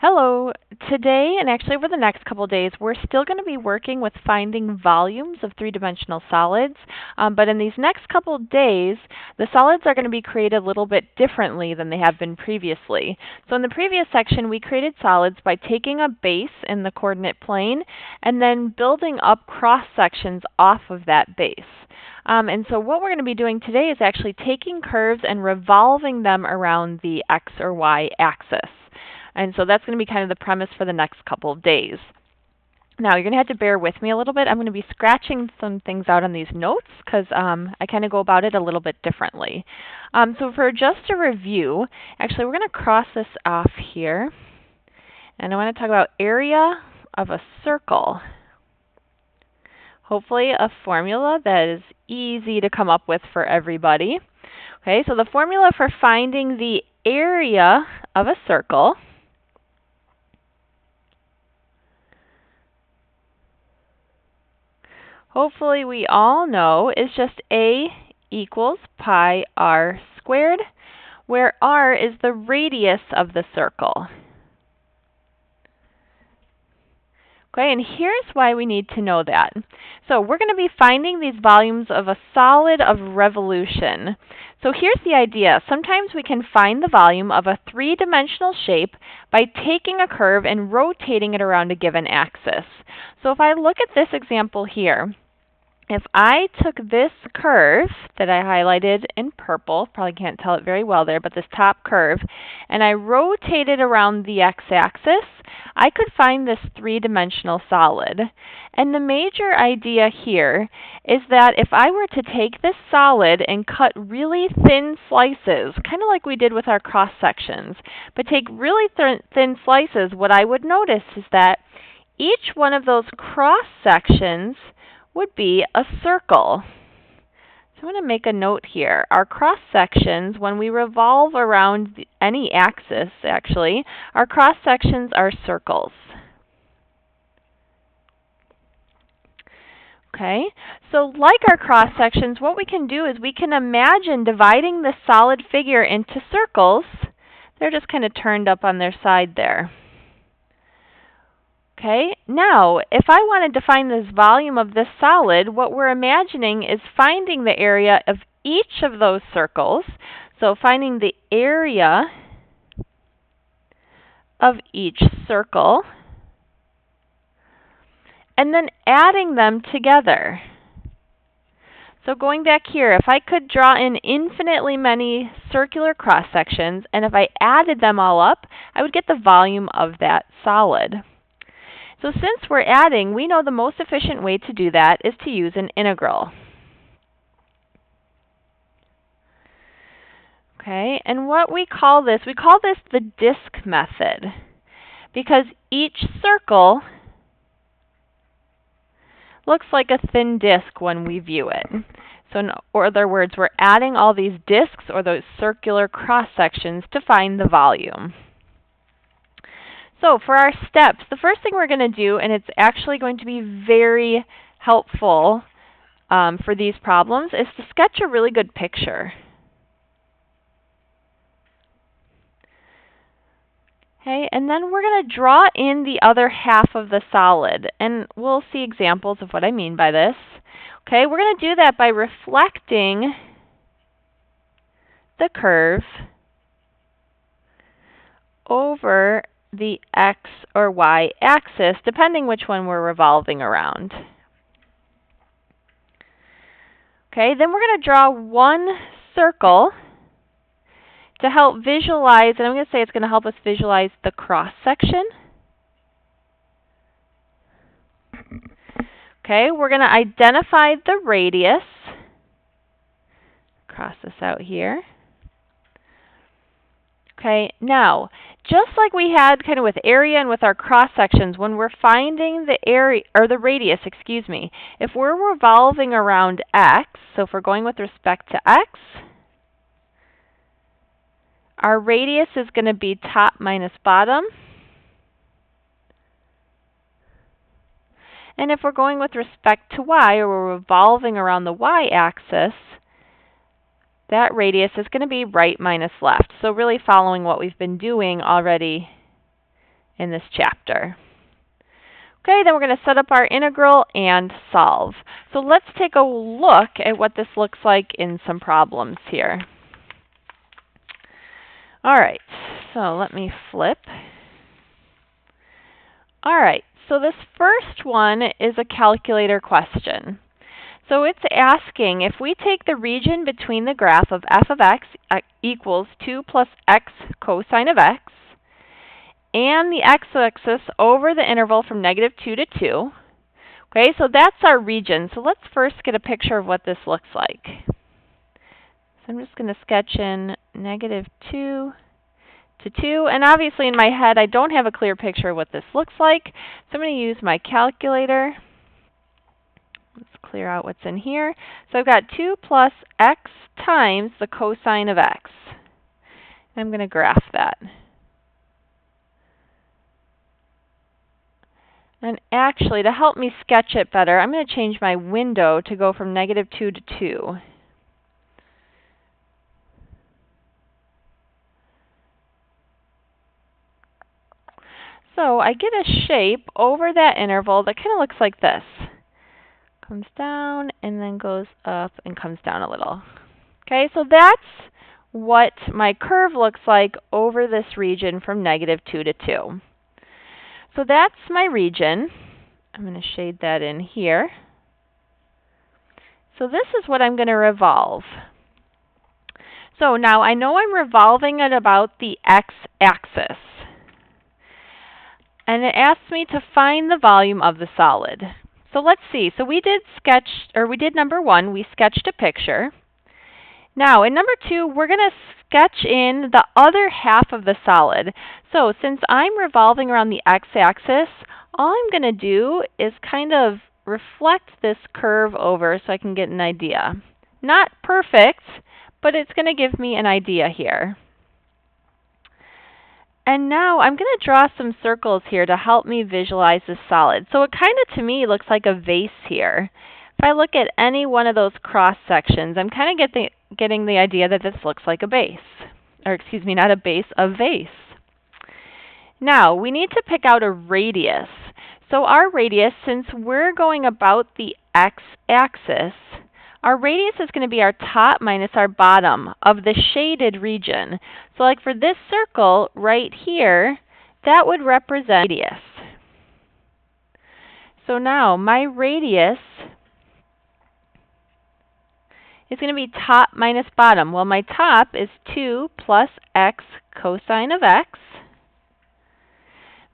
Hello. Today, and actually over the next couple of days, we're still going to be working with finding volumes of three-dimensional solids. But in these next couple of days, the solids are going to be created a little bit differently than they have been previously. So in the previous section, we created solids by taking a base in the coordinate plane and then building up cross-sections off of that base. And so what we're going to be doing today is actually taking curves and revolving them around the x or y axis. And so that's going to be kind of the premise for the next couple of days. Now, you're going to have to bear with me a little bit. I'm going to be scratching some things out on these notes because I kind of go about it a little bit differently. So for just a review, actually we're going to cross this off here. And I want to talk about area of a circle. Hopefully a formula that is easy to come up with for everybody. Okay, so the formula for finding the area of a circle hopefully we all know is just A equals pi r squared, where r is the radius of the circle. Okay, and here's why we need to know that. So we're going to be finding these volumes of a solid of revolution. So here's the idea. Sometimes we can find the volume of a three-dimensional shape by taking a curve and rotating it around a given axis. So if I look at this example here, if I took this curve that I highlighted in purple, probably can't tell it very well there, but this top curve, and I rotated around the x-axis, I could find this three-dimensional solid. And the major idea here is that if I were to take this solid and cut really thin slices, kind of like we did with our cross-sections, but take really thin slices, what I would notice is that each one of those cross-sections would be a circle. So I'm going to make a note here. Our cross-sections, when we revolve around any axis, actually, our cross-sections are circles. Okay, so like our cross-sections, what we can do is we can imagine dividing this solid figure into circles. They're just kind of turned up on their side there. Okay, now if I wanted to find this volume of this solid, what we're imagining is finding the area of each of those circles. So finding the area of each circle and then adding them together. So going back here, if I could draw in infinitely many circular cross-sections, and if I added them all up, I would get the volume of that solid. So since we're adding, we know the most efficient way to do that is to use an integral. Okay, and what we call this the disk method, because each circle looks like a thin disk when we view it. So in other words, we're adding all these disks or those circular cross-sections to find the volume. So for our steps, the first thing we're going to do, and it's actually going to be very helpful for these problems, is to sketch a really good picture. Okay, and then we're going to draw in the other half of the solid, and we'll see examples of what I mean by this. Okay, we're going to do that by reflecting the curve over the x or y axis, depending which one we're revolving around. Okay, then we're going to draw one circle to help visualize, and I'm going to say it's going to help us visualize the cross-section. Okay, we're going to identify the radius. Cross this out here. Okay, now, just like we had kind of with area and with our cross-sections, when we're finding the area, or the radius, excuse me, if we're revolving around x, so if we're going with respect to x, our radius is going to be top minus bottom. And if we're going with respect to y, or we're revolving around the y-axis, that radius is going to be right minus left. So really following what we've been doing already in this chapter. Okay, then we're going to set up our integral and solve. So let's take a look at what this looks like in some problems here. All right, so let me flip. All right, so this first one is a calculator question. So it's asking if we take the region between the graph of f of x equals 2 plus x cosine of x, and the x-axis over the interval from -2 to 2. Okay, so that's our region. So let's first get a picture of what this looks like. So I'm just going to sketch in -2 to 2. And obviously in my head I don't have a clear picture of what this looks like. So I'm going to use my calculator. Let's clear out what's in here. So I've got 2 plus x times the cosine of x. I'm going to graph that. And actually, to help me sketch it better, I'm going to change my window to go from -2 to 2. So I get a shape over that interval that kind of looks like this. Comes down and then goes up and comes down a little. Okay, so that's what my curve looks like over this region from -2 to 2. So that's my region. I'm going to shade that in here. So this is what I'm going to revolve. So now I know I'm revolving at about the x-axis. And it asks me to find the volume of the solid. So let's see. So we did number 1, we sketched a picture. Now in number 2, we're going to sketch in the other half of the solid. So since I'm revolving around the x-axis, all I'm going to do is kind of reflect this curve over so I can get an idea. Not perfect, but it's going to give me an idea here. And now I'm going to draw some circles here to help me visualize this solid. So it kind of, to me, looks like a vase here. If I look at any one of those cross sections, I'm kind of getting the idea that this looks like a base. Or excuse me, not a base, a vase. Now, we need to pick out a radius. So our radius, since we're going about the x-axis, our radius is going to be our top minus our bottom of the shaded region. So like for this circle right here, that would represent radius. So now my radius is going to be top minus bottom. Well, my top is 2 plus x cosine of x.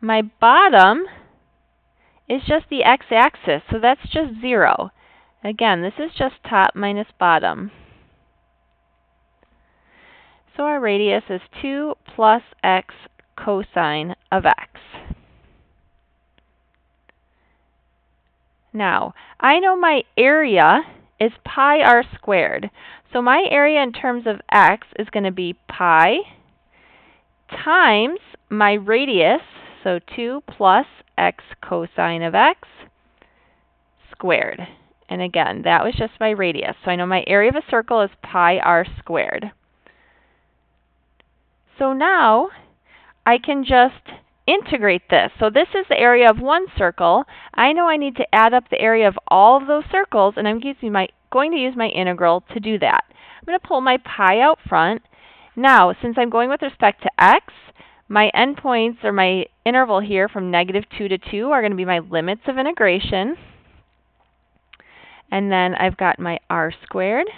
My bottom is just the x-axis, so that's just 0. Again, this is just top minus bottom. So our radius is 2 plus x cosine of x. Now, I know my area is pi r squared. So my area in terms of x is going to be pi times my radius, so 2 plus x cosine of x squared. And again, that was just my radius. So I know my area of a circle is pi r squared. So now I can just integrate this. So this is the area of one circle. I know I need to add up the area of all of those circles, and I'm going to use my integral to do that. I'm going to pull my pi out front. Now, since I'm going with respect to x, my endpoints, or my interval here from -2 to 2, are going to be my limits of integration. And then I've got my r squared.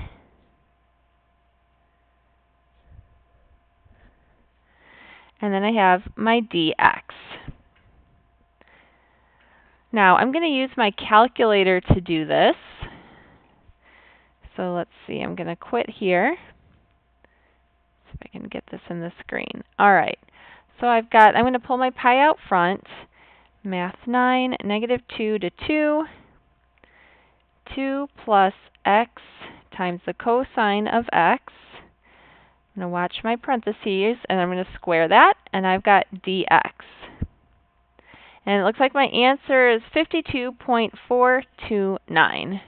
And then I have my dx. Now, I'm going to use my calculator to do this. So let's see, I'm going to quit here. See if I can get this in the screen. All right. So I'm going to pull my pi out front. Math 9, -2 to 2. 2 plus x times the cosine of x. I'm going to watch my parentheses, and I'm going to square that, and I've got dx. And it looks like my answer is 52.429.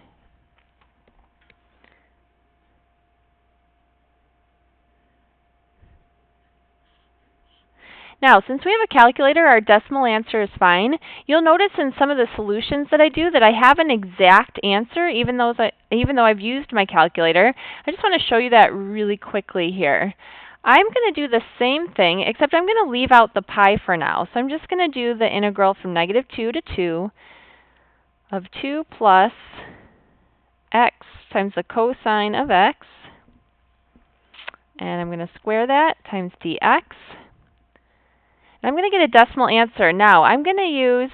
Now, since we have a calculator, our decimal answer is fine. You'll notice in some of the solutions that I do that I have an exact answer even though I've used my calculator. I just want to show you that really quickly here. I'm going to do the same thing, except I'm going to leave out the pi for now. So I'm just going to do the integral from -2 to 2 of 2 plus x times the cosine of x. And I'm going to square that times dx. And I'm going to get a decimal answer. Now, I'm going to use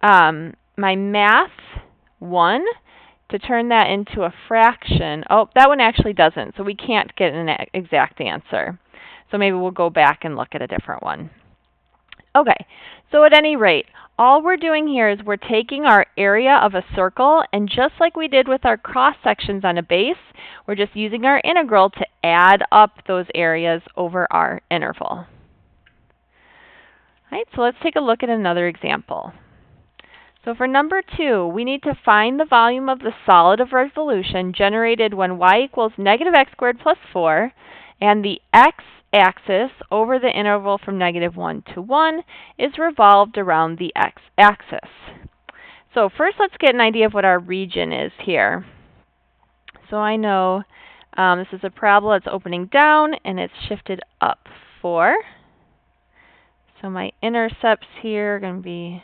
my math 1 to turn that into a fraction. Oh, that one actually doesn't, so we can't get an exact answer. So maybe we'll go back and look at a different one. Okay, so at any rate, all we're doing here is we're taking our area of a circle, and just like we did with our cross sections on a base, we're just using our integral to add up those areas over our interval. All right, so let's take a look at another example. So for number 2, we need to find the volume of the solid of revolution generated when y equals -x squared plus 4, and the x-axis over the interval from -1 to 1 is revolved around the x-axis. So first let's get an idea of what our region is here. So I know this is a parabola. It's opening down and it's shifted up 4. So my intercepts here are going to be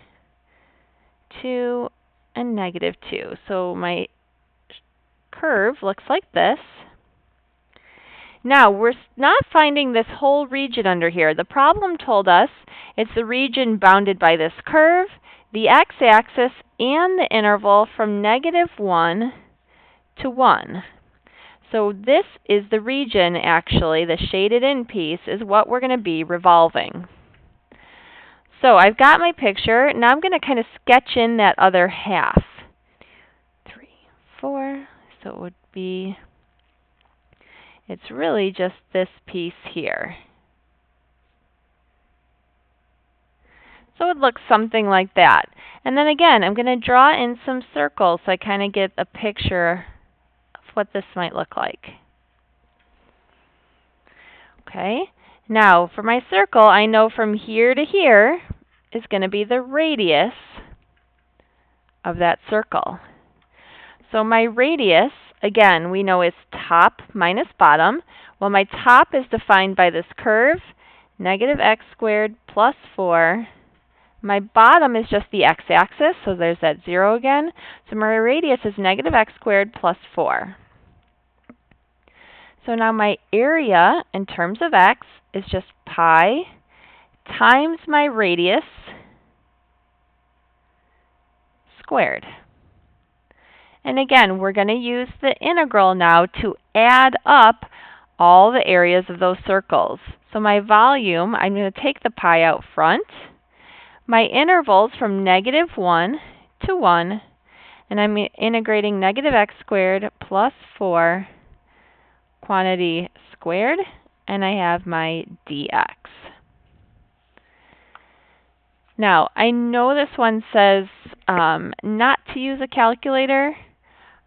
2 and -2. So my curve looks like this. Now, we're not finding this whole region under here. The problem told us it's the region bounded by this curve, the x-axis, and the interval from -1 to 1. So this is the region, actually. The shaded in piece is what we're going to be revolving. So I've got my picture. Now I'm going to kind of sketch in that other half. 3, 4. So it would be, it's really just this piece here. So it looks something like that. And then again, I'm going to draw in some circles so I kind of get a picture of what this might look like. Okay. Now, for my circle, I know from here to here is going to be the radius of that circle. So my radius, again, we know is top minus bottom. Well, my top is defined by this curve, -x squared plus 4. My bottom is just the x-axis, so there's that 0 again. So my radius is -x squared plus 4. So now my area in terms of x is just pi times my radius squared. And again, we're going to use the integral now to add up all the areas of those circles. So my volume, I'm going to take the pi out front. My intervals from -1 to 1, and I'm integrating -x squared plus 4 quantity squared, and I have my dx. Now, I know this one says not to use a calculator,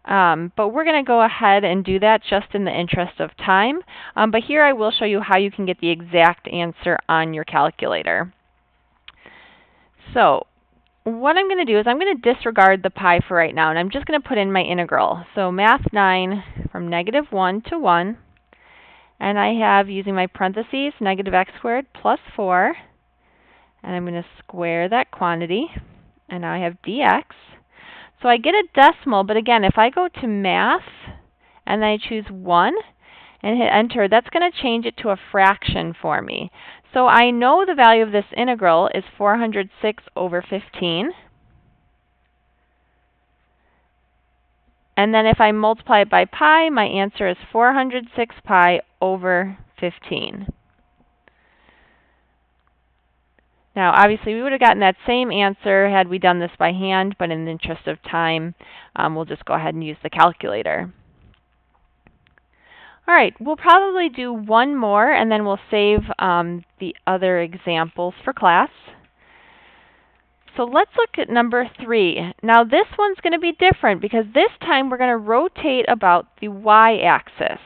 but we're going to go ahead and do that just in the interest of time. But here I will show you how you can get the exact answer on your calculator. So what I'm going to do is I'm going to disregard the pi for right now, and I'm just going to put in my integral. So math 9 from -1 to 1, and I have, using my parentheses, -x squared plus 4, and I'm going to square that quantity, and now I have dx. So I get a decimal, but again, if I go to math, and then I choose 1, and hit enter, that's going to change it to a fraction for me. So I know the value of this integral is 406 over 15. And then if I multiply it by pi, my answer is 406 pi over 15. Now, obviously, we would have gotten that same answer had we done this by hand, but in the interest of time, we'll just go ahead and use the calculator. All right, we'll probably do one more, and then we'll save the other examples for class. So let's look at number 3. Now, this one's going to be different because this time we're going to rotate about the y-axis.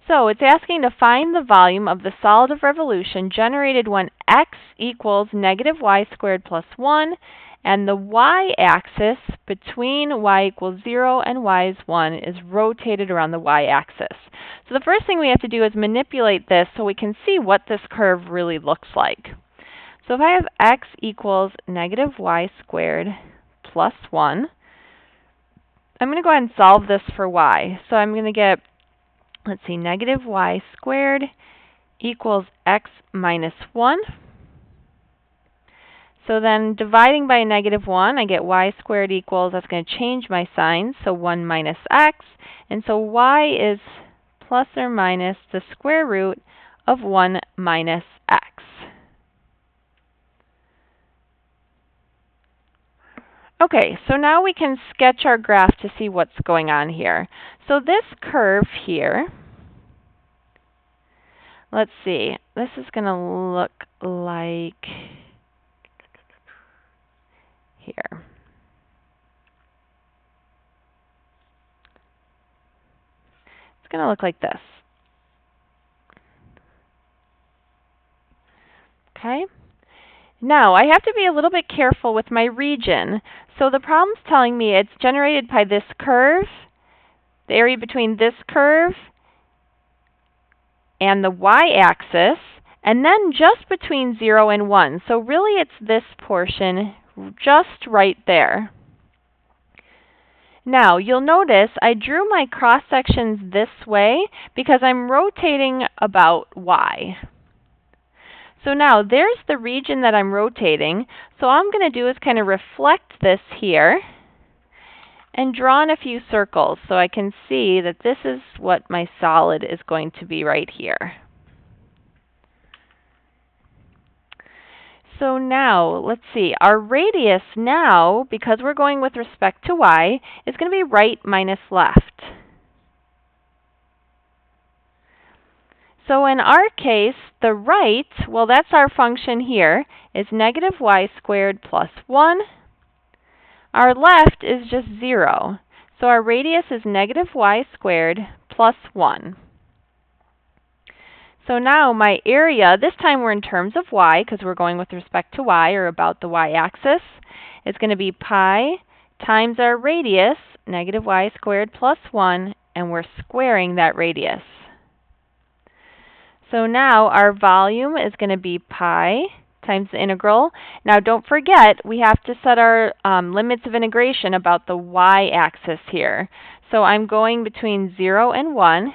So it's asking to find the volume of the solid of revolution generated when x equals negative y squared plus 1, and the y-axis between y equals 0 and y is 1 is rotated around the y-axis. So the first thing we have to do is manipulate this so we can see what this curve really looks like. So if I have x equals negative y squared plus 1, I'm going to go ahead and solve this for y. So I'm going to get, let's see, negative y squared equals x minus 1. So then dividing by negative 1, I get y squared equals, that's going to change my sign, so 1 minus x. And so y is plus or minus the square root of 1 minus x. Okay, so now we can sketch our graph to see what's going on here. So this curve here, let's see, this is going to look like here. It's going to look like this. Okay. Now, I have to be a little bit careful with my region. So the problem's telling me it's generated by this curve, the area between this curve and the y-axis, and then just between 0 and 1. So really it's this portion just right there. Now, you'll notice I drew my cross-sections this way because I'm rotating about y. So now, there's the region that I'm rotating. So all I'm going to do is kind of reflect this here and draw in a few circles so I can see that this is what my solid is going to be right here. So now, let's see, our radius now, because we're going with respect to y, is going to be right minus left. So in our case, the right, well, that's our function here, is negative y squared plus 1. Our left is just 0. So our radius is negative y squared plus 1. So now my area, this time we're in terms of y, because we're going with respect to y, or about the y-axis. It's going to be pi times our radius, negative y squared plus 1, and we're squaring that radius. So now our volume is going to be pi times the integral. Now don't forget, we have to set our limits of integration about the y-axis here. So I'm going between 0 and 1.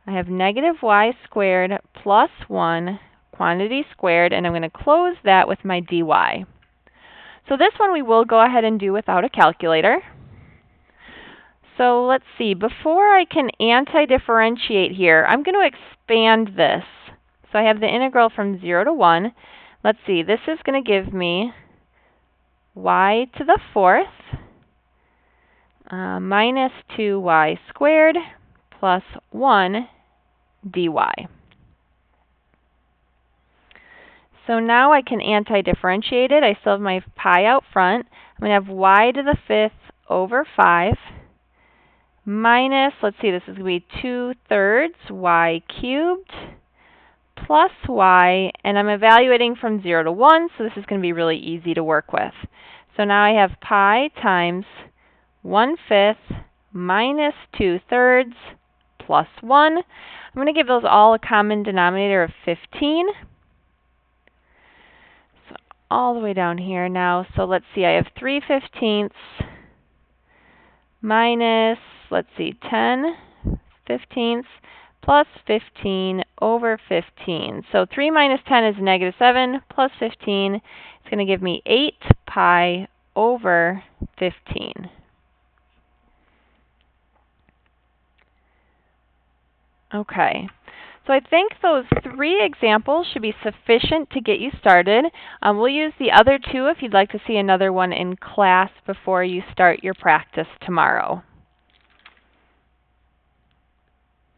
I have negative y squared plus 1, quantity squared, and I'm going to close that with my dy. So this one we will go ahead and do without a calculator. So let's see, before I can anti-differentiate here, I'm going to expand this. So I have the integral from 0 to 1. Let's see, this is going to give me y to the 4th minus 2y squared plus 1 dy. So now I can anti-differentiate it. I still have my pi out front. I'm going to have y to the 5th over 5 minus, let's see, this is going to be 2/3 y cubed plus y, and I'm evaluating from 0 to 1, so this is going to be really easy to work with. So now I have pi times 1/5 minus 2/3 plus 1. I'm going to give those all a common denominator of 15. So all the way down here now. So let's see, I have 3/15 minus, let's see, 10/15 plus 15 over 15. So 3 minus 10 is negative 7 plus 15. It's going to give me 8 pi over 15. Okay, so I think those 3 examples should be sufficient to get you started. We'll use the other 2 if you'd like to see another one in class before you start your practice tomorrow.